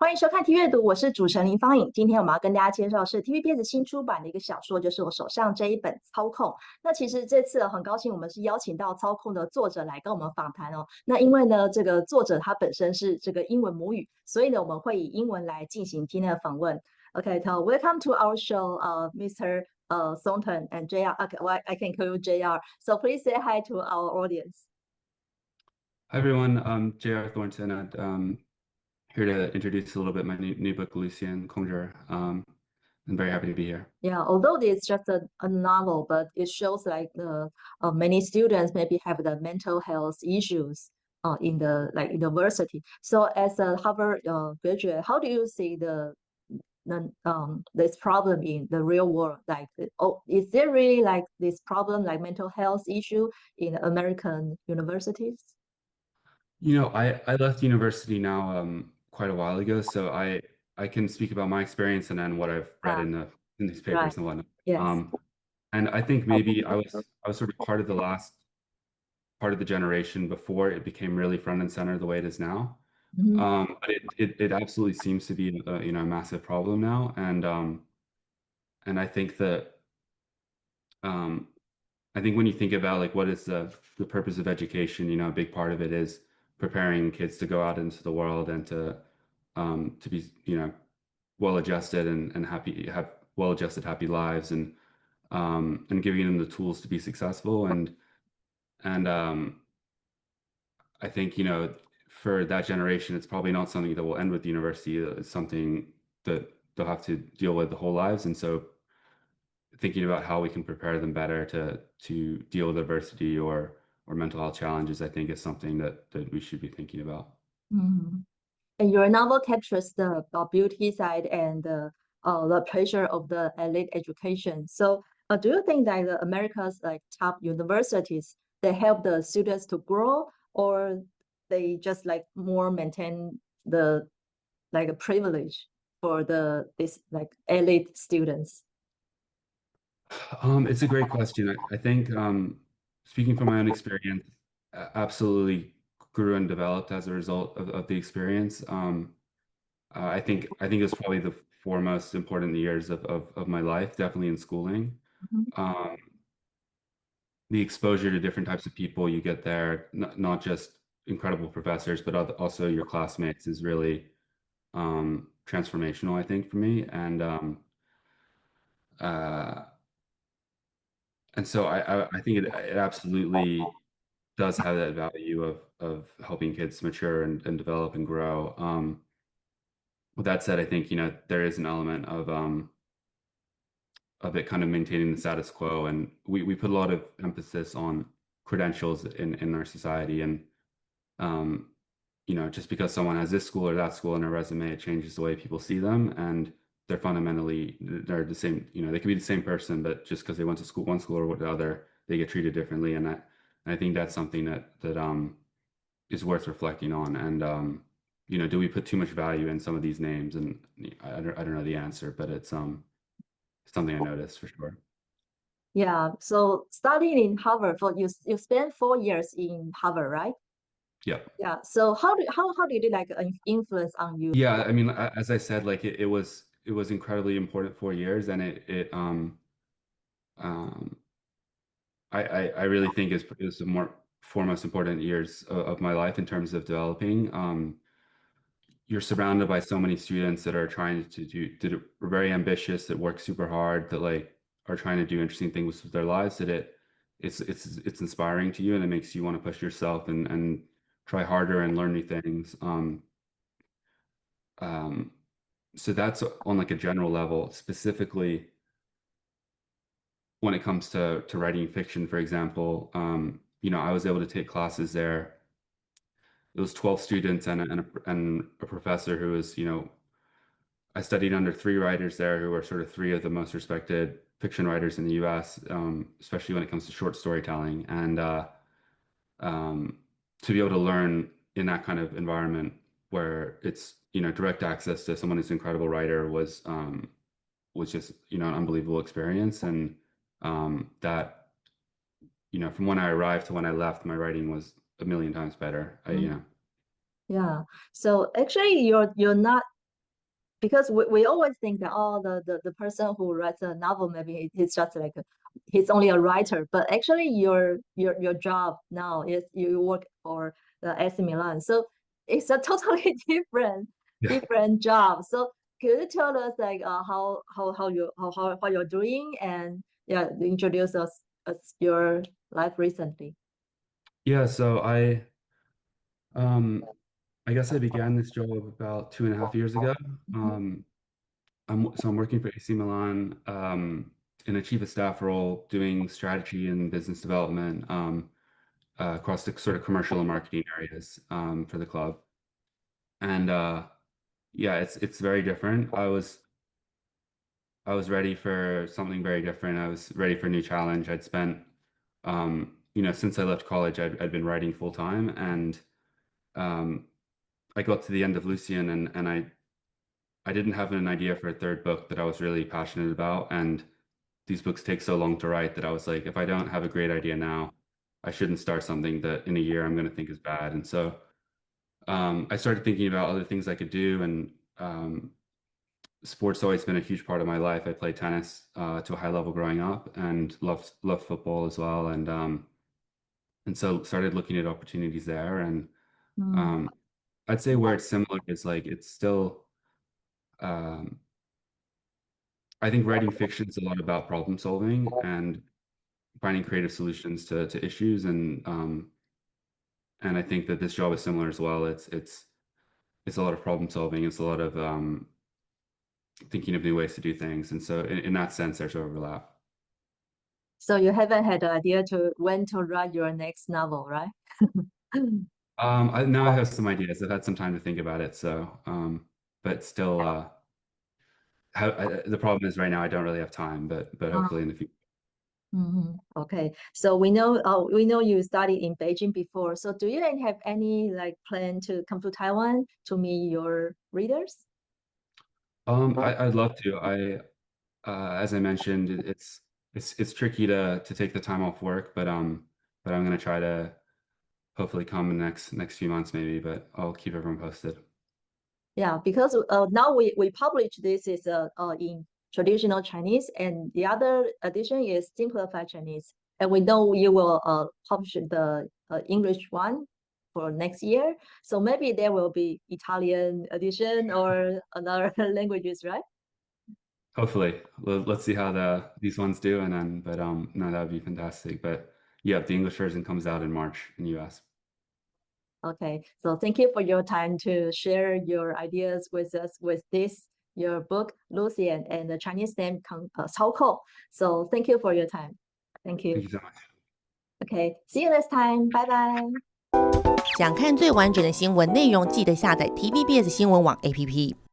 欢迎收看 T 阅读，我是主持人林芳颖。今天我们要跟大家介绍的是 TVBS 新出版的一个小说，就是我手上这一本《操控》。那其实这次很高兴，我们是邀请到《操控》的作者来跟我们访谈哦。那因为呢，这个作者他本身是这个英文母语，所以呢，我们会以英文来进行今天的访问。Okay, so welcome to our show, Mr. Thornton and JR. Okay, well, I can call you JR. So please say hi to our audience. Hi everyone, I'm J.R. Thornton, and here to introduce a little bit my new book, Lucien. I'm very happy to be here. Yeah, although it's just a novel, but it shows like the many students maybe have the mental health issues in the like university. So as a Harvard graduate, how do you see this problem in the real world? Like, oh, is there really like this problem like mental health issue in American universities? I left university now quite a while ago, so I can speak about my experience and then what I've read Ah, in these right. papers and whatnot. Yes. And I think maybe I was sort of part of the last part of the generation before it became really front and center the way it is now. Mhm. But it absolutely seems to be a massive problem now, and I think that um, I think when you think about like what is the purpose of education, a big part of it is preparing kids to go out into the world and to be, well adjusted and happy, have well adjusted, happy lives, and giving them the tools to be successful. And I think, for that generation, it's probably not something that will end with university. It's something that they'll have to deal with the whole lives. And so thinking about how we can prepare them better to deal with adversity or mental health challenges, I think is something that we should be thinking about. Mhm. And your novel captures the beauty side and the pressure of the elite education. So, do you think that the America's like top universities they help the students to grow, or they just like more maintain the like a privilege for this like elite students? It's a great question. I think, speaking from my own experience, absolutely grew and developed as a result of the experience. I think it's probably the four most important years of my life, definitely in schooling. Mhm. Um, the exposure to different types of people you get there, not just incredible professors, but also your classmates, is really transformational, I think, for me. Uh, and so I think it absolutely does have that value of helping kids mature and develop and grow. With that said, I think, there is an element of it kind of maintaining the status quo, and we put a lot of emphasis on credentials in our society, and um, just because someone has this school or that school in their resume, it changes the way people see them, and they're the same. They could be the same person, but just because they went to school, one school or the other, they get treated differently, and I think that's something that is worth reflecting on. And do we put too much value in some of these names? And I don't know the answer, but it's something I noticed for sure. Yeah. So studying in Harvard for you spent 4 years in Harvard, right? Yep. Yeah. So how did it like influence on you? Yeah, I mean, as I said, like it was incredibly important 4 years, and it um I really think is the more foremost important years of my life in terms of developing. You're surrounded by so many students that are trying to are very ambitious, that work super hard, that like are trying to do interesting things with their lives, that it's inspiring to you, and it makes you want to push yourself and try harder and learn new things. Um, so that's on like a general level. Specifically, when it comes to writing fiction, for example, I was able to take classes there. It was 12 students and a professor who was, I studied under three writers there who were sort of three of the most respected fiction writers in the US, especially when it comes to short storytelling. And um, to be able to learn in that kind of environment where it's, direct access to someone who's an incredible writer was just, an unbelievable experience. And that, from when I arrived to when I left, my writing was a million times better. Mm. Yeah. So actually, you're not because we always think that the person who writes a novel, maybe he's just like he's only a writer, but actually your job now is you work for the AC Milan, so it's a totally different job. So could you tell us like how you're doing, and introduce us your life recently? Yeah, so I guess I began this job about 2.5 years ago. I'm working for AC Milan in a chief of staff role, doing strategy and business development across the sort of commercial and marketing areas for the club. And yeah, it's very different. I was ready for something very different. I was ready for a new challenge. I'd spent since I left college, I'd been writing full time, and I got to the end of Lucien, and I didn't have an idea for a third book that I was really passionate about. And these books take so long to write that I was like, if I don't have a great idea now, I shouldn't start something that in a year I'm going to think is bad. And so I started thinking about other things I could do, and sports always been a huge part of my life. I played tennis to a high level growing up, and loved football as well. And so started looking at opportunities there. And I'd say where it's similar is like it's still I think writing fiction is a lot about problem solving and finding creative solutions to issues, and I think that this job is similar as well. It's a lot of problem solving. It's a lot of thinking of new ways to do things, and so in that sense, there's overlap. So you haven't had an idea to when to write your next novel, right? Now I have some ideas. I've had some time to think about it, so but still, the problem is right now I don't really have time, but hopefully in the future. Okay, so we know you studied in Beijing before. So do you have any like plan to come to Taiwan to meet your readers? I'd love to. As I mentioned, it's tricky to take the time off work, but I'm gonna try to hopefully come in the next few months maybe, but I'll keep everyone posted. Yeah, because now we publish this is in traditional Chinese, and the other edition is simplified Chinese. And we know you will publish the English one for next year. So maybe there will be Italian edition or another languages, right? Hopefully, let's see how these ones do, and then no, that would be fantastic. But yeah, the English version comes out in March in the US. Okay, so thank you for your time to share your ideas with us with this your book Lucien, and the Chinese name 操控. So thank you for your time. Thank you. Thank you so much. Okay, see you next time. Bye bye. 想看最完整的新闻内容，记得下载 TVBS 新闻网 APP。